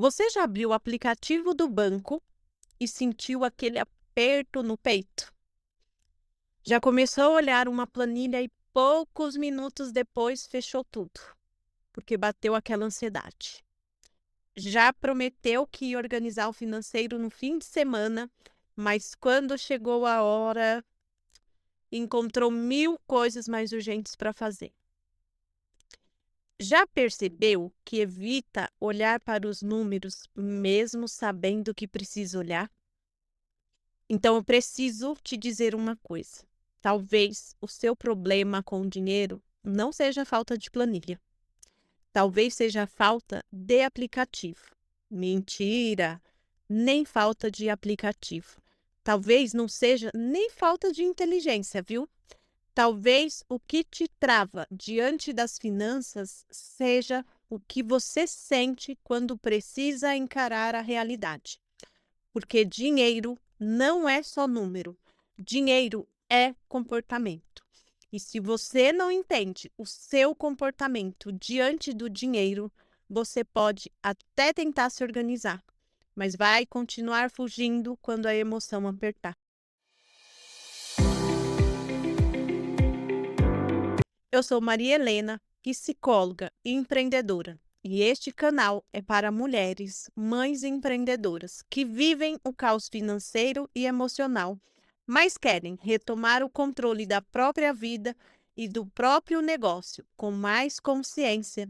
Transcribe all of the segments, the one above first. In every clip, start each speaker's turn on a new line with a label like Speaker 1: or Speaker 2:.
Speaker 1: Você já abriu o aplicativo do banco e sentiu aquele aperto no peito? Já começou a olhar uma planilha e poucos minutos depois fechou tudo, porque bateu aquela ansiedade. Já prometeu que ia organizar o financeiro no fim de semana, mas quando chegou a hora, encontrou mil coisas mais urgentes para fazer. Já percebeu que evita olhar para os números, mesmo sabendo que precisa olhar? Então eu preciso te dizer uma coisa. Talvez o seu problema com o dinheiro não seja falta de planilha. Talvez seja falta de aplicativo. Mentira! Nem falta de aplicativo. Talvez não seja nem falta de inteligência, viu? Talvez o que te trava diante das finanças seja o que você sente quando precisa encarar a realidade. Porque dinheiro não é só número, dinheiro é comportamento. E se você não entende o seu comportamento diante do dinheiro, você pode até tentar se organizar, mas vai continuar fugindo quando a emoção apertar. Eu sou Maria Helena, psicóloga e empreendedora. E este canal é para mulheres, mães empreendedoras, que vivem o caos financeiro e emocional, mas querem retomar o controle da própria vida e do próprio negócio com mais consciência,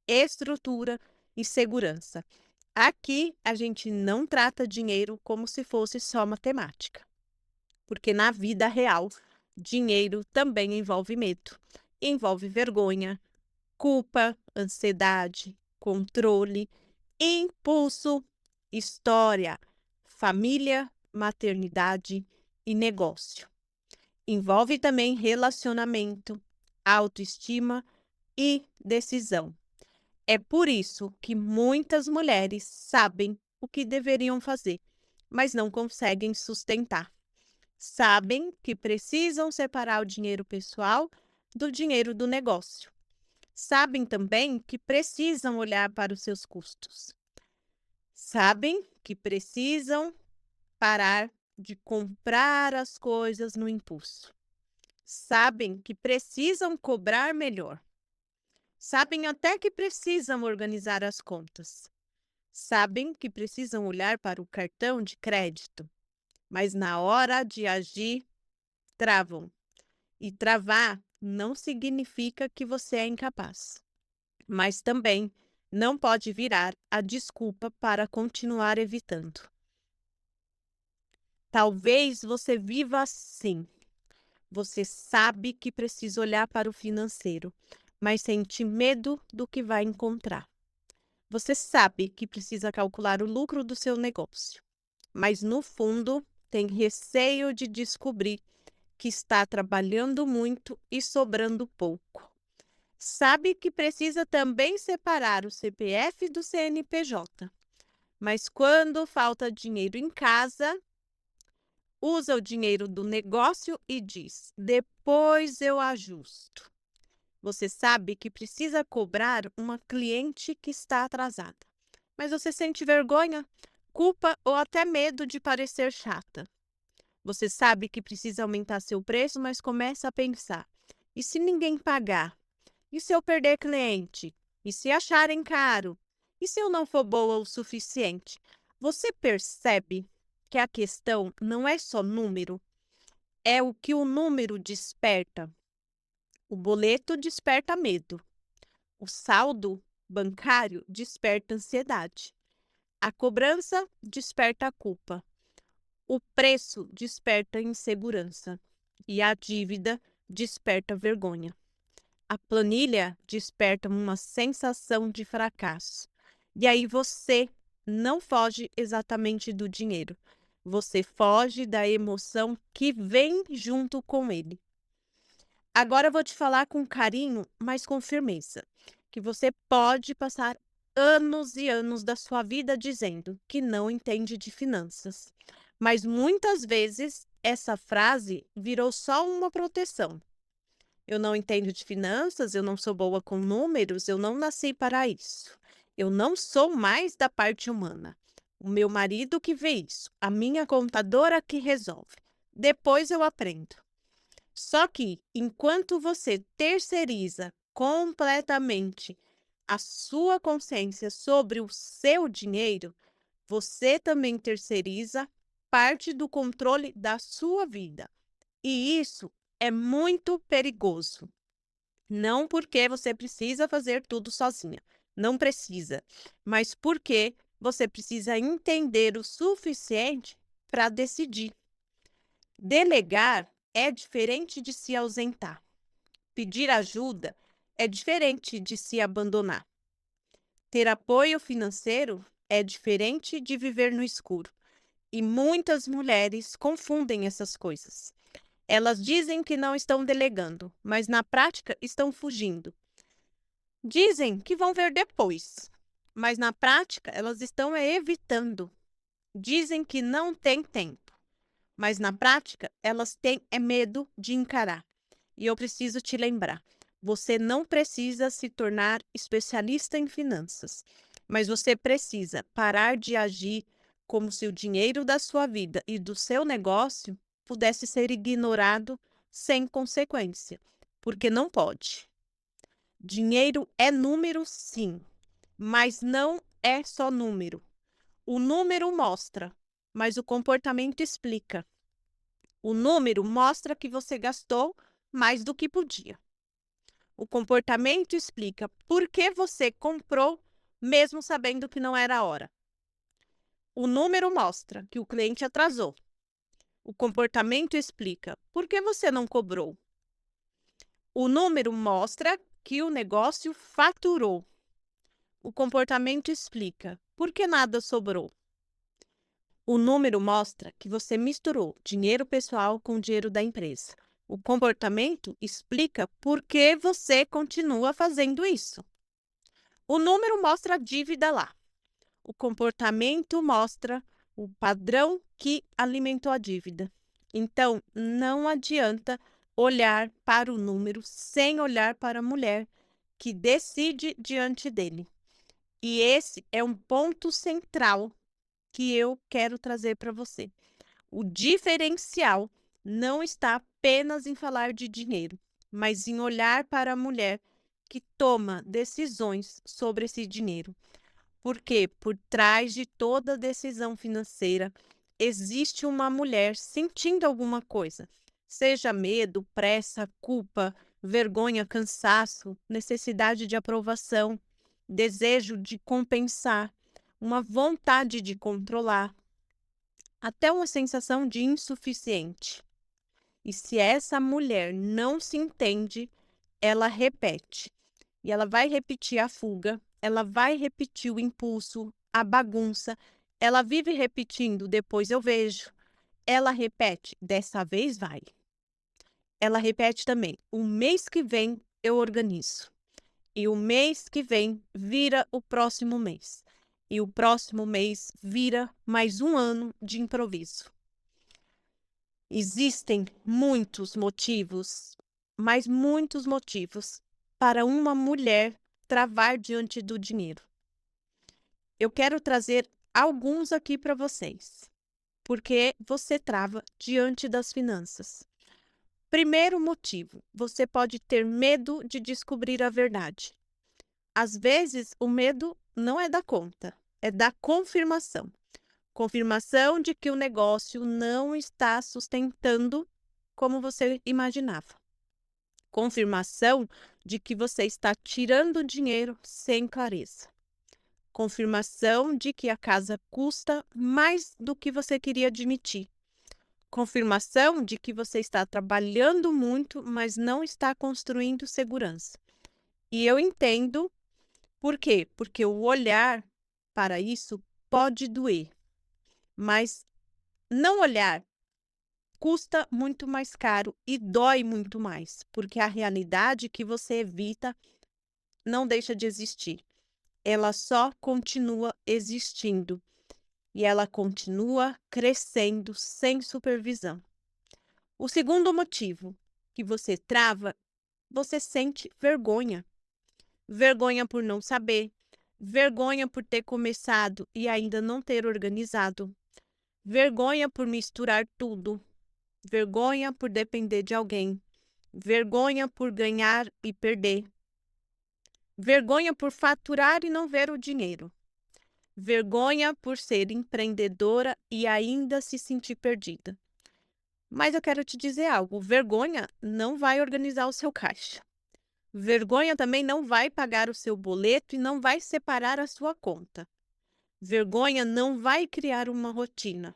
Speaker 1: estrutura e segurança. Aqui a gente não trata dinheiro como se fosse só matemática, porque na vida real, dinheiro também envolve medo, envolve vergonha, culpa, ansiedade, controle, impulso, história, família, maternidade e negócio. Envolve também relacionamento, autoestima e decisão. É por isso que muitas mulheres sabem o que deveriam fazer, mas não conseguem sustentar. Sabem que precisam separar o dinheiro pessoal do dinheiro do negócio. Sabem também que precisam olhar para os seus custos. Sabem que precisam parar de comprar as coisas no impulso. Sabem que precisam cobrar melhor. Sabem até que precisam organizar as contas. Sabem que precisam olhar para o cartão de crédito. Mas na hora de agir, travam. E travar não significa que você é incapaz, mas também não pode virar a desculpa para continuar evitando. Talvez você viva assim. Você sabe que precisa olhar para o financeiro, mas sente medo do que vai encontrar. Você sabe que precisa calcular o lucro do seu negócio, mas no fundo tem receio de descobrir que está trabalhando muito e sobrando pouco. Sabe que precisa também separar o CPF do CNPJ, mas quando falta dinheiro em casa, usa o dinheiro do negócio e diz: depois eu ajusto. Você sabe que precisa cobrar uma cliente que está atrasada, mas você sente vergonha, culpa ou até medo de parecer chata. Você sabe que precisa aumentar seu preço, mas começa a pensar: e se ninguém pagar? E se eu perder cliente? E se acharem caro? E se eu não for boa o suficiente? Você percebe que a questão não é só número, é o que o número desperta. O boleto desperta medo. O saldo bancário desperta ansiedade. A cobrança desperta culpa. O preço desperta insegurança. E a dívida desperta vergonha. A planilha desperta uma sensação de fracasso. E aí você não foge exatamente do dinheiro. Você foge da emoção que vem junto com ele. Agora eu vou te falar com carinho, mas com firmeza, que você pode passar anos e anos da sua vida dizendo que não entende de finanças. Mas muitas vezes essa frase virou só uma proteção. Eu não entendo de finanças, eu não sou boa com números, eu não nasci para isso. Eu não sou mais da parte humana. O meu marido que vê isso, a minha contadora que resolve. Depois eu aprendo. Só que enquanto você terceiriza completamente a sua consciência sobre o seu dinheiro, você também terceiriza parte do controle da sua vida. E isso é muito perigoso. Não porque você precisa fazer tudo sozinha, não precisa, mas porque você precisa entender o suficiente para decidir. Delegar é diferente de se ausentar. Pedir ajuda é diferente de se abandonar. Ter apoio financeiro é diferente de viver no escuro. E muitas mulheres confundem essas coisas. Elas dizem que não estão delegando, mas na prática estão fugindo. Dizem que vão ver depois, mas na prática elas estão evitando. Dizem que não têm tempo, mas na prática elas têm medo de encarar. E eu preciso te lembrar, você não precisa se tornar especialista em finanças, mas você precisa parar de agir como se o dinheiro da sua vida e do seu negócio pudesse ser ignorado sem consequência, porque não pode. Dinheiro é número, sim, mas não é só número. O número mostra, mas o comportamento explica. O número mostra que você gastou mais do que podia. O comportamento explica por que você comprou, mesmo sabendo que não era a hora. O número mostra que o cliente atrasou. O comportamento explica por que você não cobrou. O número mostra que o negócio faturou. O comportamento explica por que nada sobrou. O número mostra que você misturou dinheiro pessoal com dinheiro da empresa. O comportamento explica por que você continua fazendo isso. O número mostra a dívida lá. O comportamento mostra o padrão que alimentou a dívida. Então, não adianta olhar para o número sem olhar para a mulher que decide diante dele. E esse é um ponto central que eu quero trazer para você. O diferencial não está apenas em falar de dinheiro, mas em olhar para a mulher que toma decisões sobre esse dinheiro. Porque por trás de toda decisão financeira existe uma mulher sentindo alguma coisa, seja medo, pressa, culpa, vergonha, cansaço, necessidade de aprovação, desejo de compensar, uma vontade de controlar, até uma sensação de insuficiente. E se essa mulher não se entende, ela repete. E ela vai repetir a fuga, ela vai repetir o impulso, a bagunça. Ela vive repetindo, depois eu vejo. Ela repete, dessa vez vai. Ela repete também, o mês que vem eu organizo. E o mês que vem vira o próximo mês. E o próximo mês vira mais um ano de improviso. Existem muitos motivos, mas muitos motivos, para uma mulher travar diante do dinheiro. Eu quero trazer alguns aqui para vocês, porque você trava diante das finanças. Primeiro motivo, você pode ter medo de descobrir a verdade. Às vezes, o medo não é da conta, é da confirmação. Confirmação de que o negócio não está sustentando como você imaginava. Confirmação de que você está tirando dinheiro sem clareza. Confirmação de que a casa custa mais do que você queria admitir. Confirmação de que você está trabalhando muito, mas não está construindo segurança. E eu entendo por quê? Porque o olhar para isso pode doer, mas não olhar custa muito mais caro e dói muito mais, porque a realidade que você evita não deixa de existir. Ela só continua existindo e ela continua crescendo sem supervisão. O segundo motivo que você trava, você sente vergonha. Vergonha por não saber, vergonha por ter começado e ainda não ter organizado, vergonha por misturar tudo, vergonha por depender de alguém, vergonha por ganhar e perder, vergonha por faturar e não ver o dinheiro, vergonha por ser empreendedora e ainda se sentir perdida. Mas eu quero te dizer algo: vergonha não vai organizar o seu caixa. Vergonha também não vai pagar o seu boleto e não vai separar a sua conta. Vergonha não vai criar uma rotina.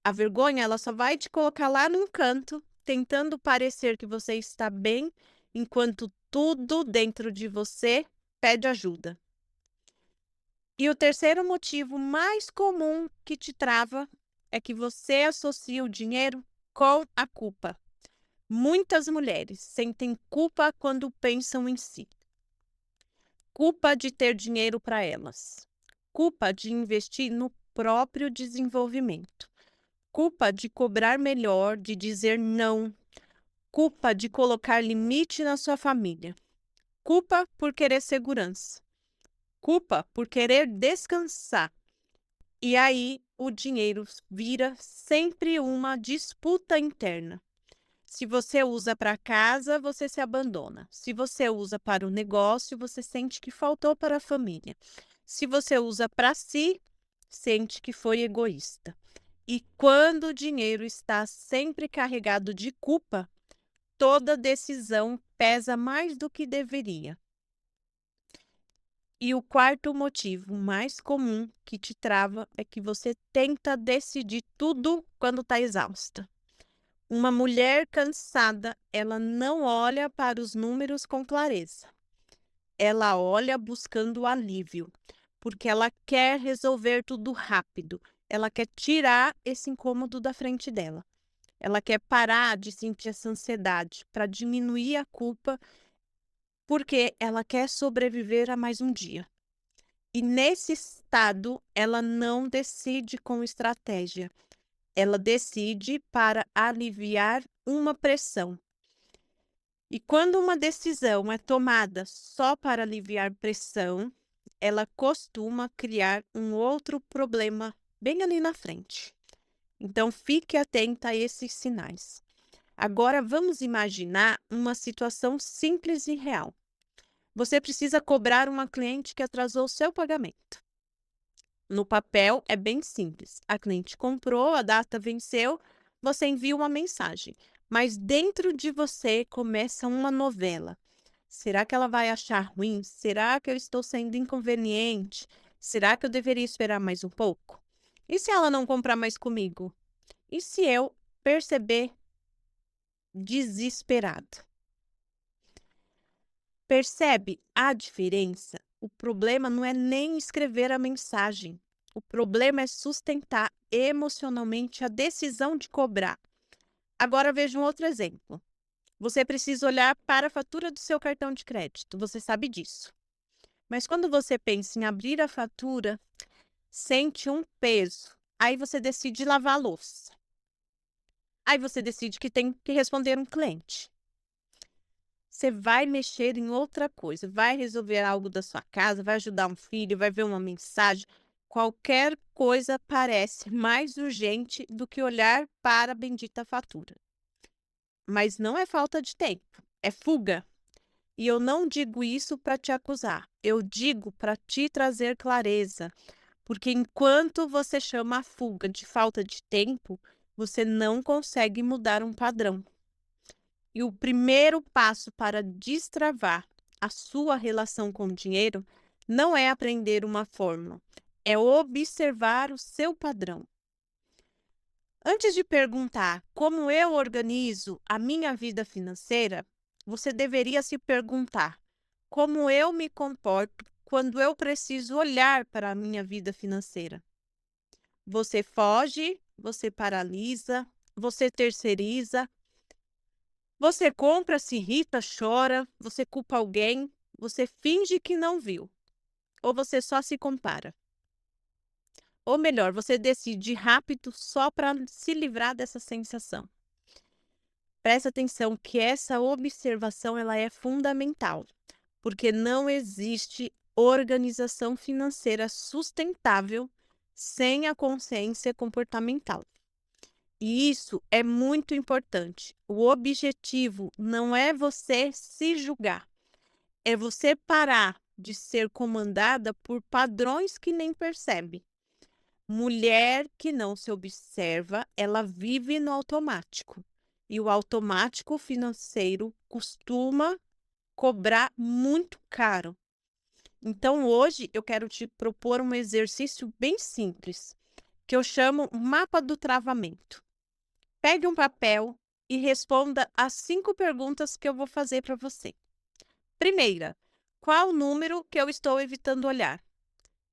Speaker 1: A vergonha, ela só vai te colocar lá num canto, tentando parecer que você está bem, enquanto tudo dentro de você pede ajuda. E o terceiro motivo mais comum que te trava é que você associa o dinheiro com a culpa. Muitas mulheres sentem culpa quando pensam em si. Culpa de ter dinheiro para elas. Culpa de investir no próprio desenvolvimento. Culpa de cobrar melhor, de dizer não. Culpa de colocar limite na sua família. Culpa por querer segurança. Culpa por querer descansar. E aí o dinheiro vira sempre uma disputa interna. Se você usa para casa, você se abandona. Se você usa para o negócio, você sente que faltou para a família. Se você usa para si, sente que foi egoísta. E quando o dinheiro está sempre carregado de culpa, toda decisão pesa mais do que deveria. E o quarto motivo mais comum que te trava é que você tenta decidir tudo quando está exausta. Uma mulher cansada, ela não olha para os números com clareza. Ela olha buscando alívio, porque ela quer resolver tudo rápido. Ela quer tirar esse incômodo da frente dela. Ela quer parar de sentir essa ansiedade para diminuir a culpa, porque ela quer sobreviver a mais um dia. E nesse estado, ela não decide com estratégia. Ela decide para aliviar uma pressão. E quando uma decisão é tomada só para aliviar pressão, ela costuma criar um outro problema bem ali na frente. Então, fique atenta a esses sinais. Agora, vamos imaginar uma situação simples e real. Você precisa cobrar uma cliente que atrasou o seu pagamento. No papel, é bem simples. A cliente comprou, a data venceu, você envia uma mensagem. Mas dentro de você começa uma novela. Será que ela vai achar ruim? Será que eu estou sendo inconveniente? Será que eu deveria esperar mais um pouco? E se ela não comprar mais comigo? E se eu perceber desesperado? Percebe a diferença? O problema não é nem escrever a mensagem. O problema é sustentar emocionalmente a decisão de cobrar. Agora veja um outro exemplo. Você precisa olhar para a fatura do seu cartão de crédito, você sabe disso. Mas quando você pensa em abrir a fatura, sente um peso. Aí você decide lavar a louça. Aí você decide que tem que responder um cliente. Você vai mexer em outra coisa, vai resolver algo da sua casa, vai ajudar um filho, vai ver uma mensagem. Qualquer coisa parece mais urgente do que olhar para a bendita fatura. Mas não é falta de tempo, é fuga. E eu não digo isso para te acusar, eu digo para te trazer clareza. Porque enquanto você chama a fuga de falta de tempo, você não consegue mudar um padrão. E o primeiro passo para destravar a sua relação com o dinheiro não é aprender uma fórmula, é observar o seu padrão. Antes de perguntar como eu organizo a minha vida financeira, você deveria se perguntar como eu me comporto quando eu preciso olhar para a minha vida financeira. Você foge, você paralisa, você terceiriza, você compra, se irrita, chora, você culpa alguém, você finge que não viu, ou você só se compara. Ou melhor, você decide rápido só para se livrar dessa sensação. Presta atenção que essa observação ela é fundamental, porque não existe organização financeira sustentável sem a consciência comportamental. E isso é muito importante. O objetivo não é você se julgar, é você parar de ser comandada por padrões que nem percebe. Mulher que não se observa, ela vive no automático. E o automático financeiro costuma cobrar muito caro. Então, hoje eu quero te propor um exercício bem simples, que eu chamo mapa do travamento. Pegue um papel e responda as 5 perguntas que eu vou fazer para você. Primeira, qual o número que eu estou evitando olhar?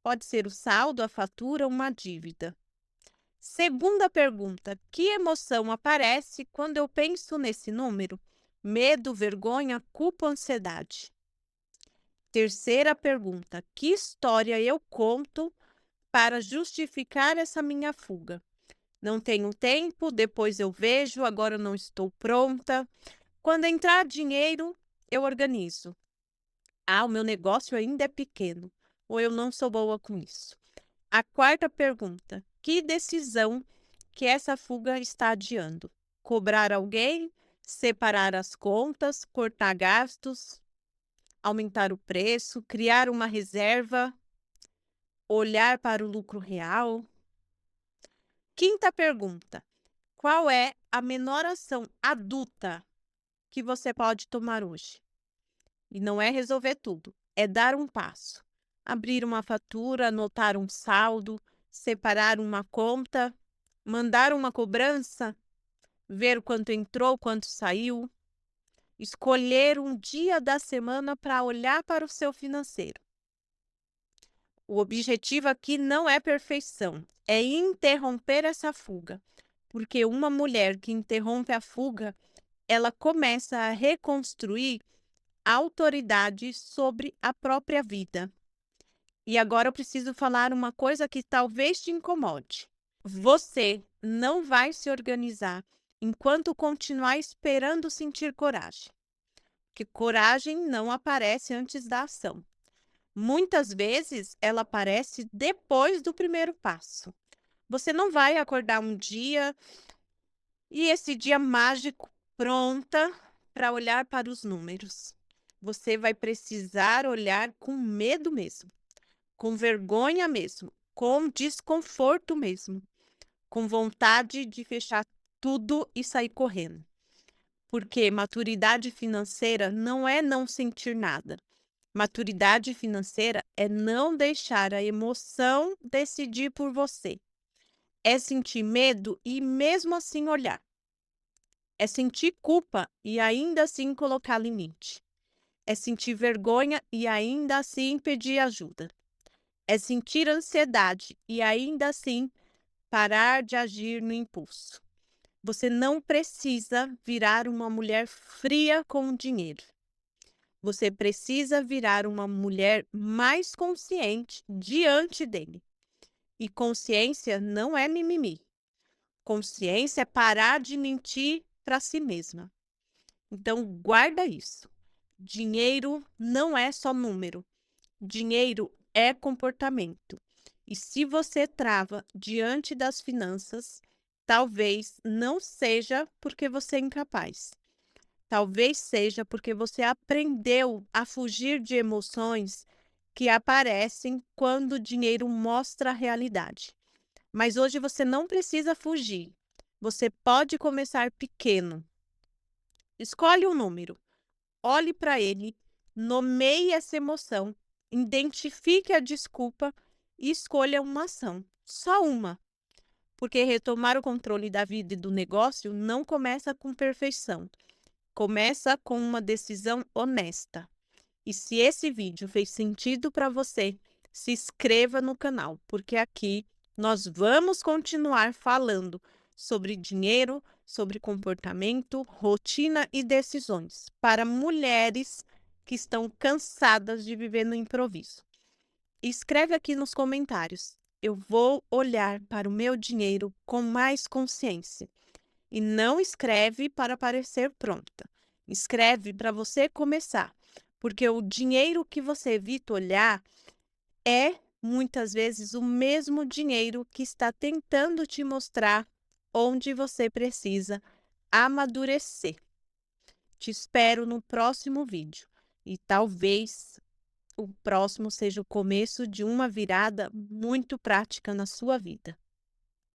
Speaker 1: Pode ser o saldo, a fatura ou uma dívida. Segunda pergunta, que emoção aparece quando eu penso nesse número? Medo, vergonha, culpa, ansiedade. Terceira pergunta, que história eu conto para justificar essa minha fuga? Não tenho tempo, depois eu vejo, agora não estou pronta. Quando entrar dinheiro, eu organizo. Ah, o meu negócio ainda é pequeno, ou eu não sou boa com isso. A quarta pergunta, que decisão que essa fuga está adiando? Cobrar alguém, separar as contas, cortar gastos, aumentar o preço, criar uma reserva, olhar para o lucro real. Quinta pergunta, qual é a menor ação adulta que você pode tomar hoje? E não é resolver tudo, é dar um passo. Abrir uma fatura, anotar um saldo, separar uma conta, mandar uma cobrança, ver quanto entrou, quanto saiu. Escolher um dia da semana para olhar para o seu financeiro. O objetivo aqui não é perfeição, é interromper essa fuga. Porque uma mulher que interrompe a fuga, ela começa a reconstruir a autoridade sobre a própria vida. E agora eu preciso falar uma coisa que talvez te incomode. Você não vai se organizar enquanto continuar esperando sentir coragem. Porque coragem não aparece antes da ação. Muitas vezes ela aparece depois do primeiro passo. Você não vai acordar um dia e esse dia mágico pronta para olhar para os números. Você vai precisar olhar com medo mesmo, com vergonha mesmo, com desconforto mesmo, com vontade de fechar tudo e sair correndo. Porque maturidade financeira não é não sentir nada. Maturidade financeira é não deixar a emoção decidir por você. É sentir medo e mesmo assim olhar. É sentir culpa e ainda assim colocar limite. É sentir vergonha e ainda assim pedir ajuda. É sentir ansiedade e ainda assim parar de agir no impulso. Você não precisa virar uma mulher fria com o dinheiro. Você precisa virar uma mulher mais consciente diante dele. E consciência não é mimimi. Consciência é parar de mentir para si mesma. Então, guarda isso. Dinheiro não é só número. Dinheiro é comportamento. E se você trava diante das finanças, talvez não seja porque você é incapaz. Talvez seja porque você aprendeu a fugir de emoções que aparecem quando o dinheiro mostra a realidade. Mas hoje você não precisa fugir. Você pode começar pequeno. Escolhe um número, olhe para ele, nomeie essa emoção, identifique a desculpa e escolha uma ação. Só uma. Porque retomar o controle da vida e do negócio não começa com perfeição. Começa com uma decisão honesta. E se esse vídeo fez sentido para você, se inscreva no canal, porque aqui nós vamos continuar falando sobre dinheiro, sobre comportamento, rotina e decisões para mulheres que estão cansadas de viver no improviso. Escreve aqui nos comentários. Eu vou olhar para o meu dinheiro com mais consciência. E não escreve para parecer pronta. Escreve para você começar. porque o dinheiro que você evita olhar é muitas vezes o mesmo dinheiro que está tentando te mostrar onde você precisa amadurecer. Te espero no próximo vídeo e talvez o próximo seja o começo de uma virada muito prática na sua vida.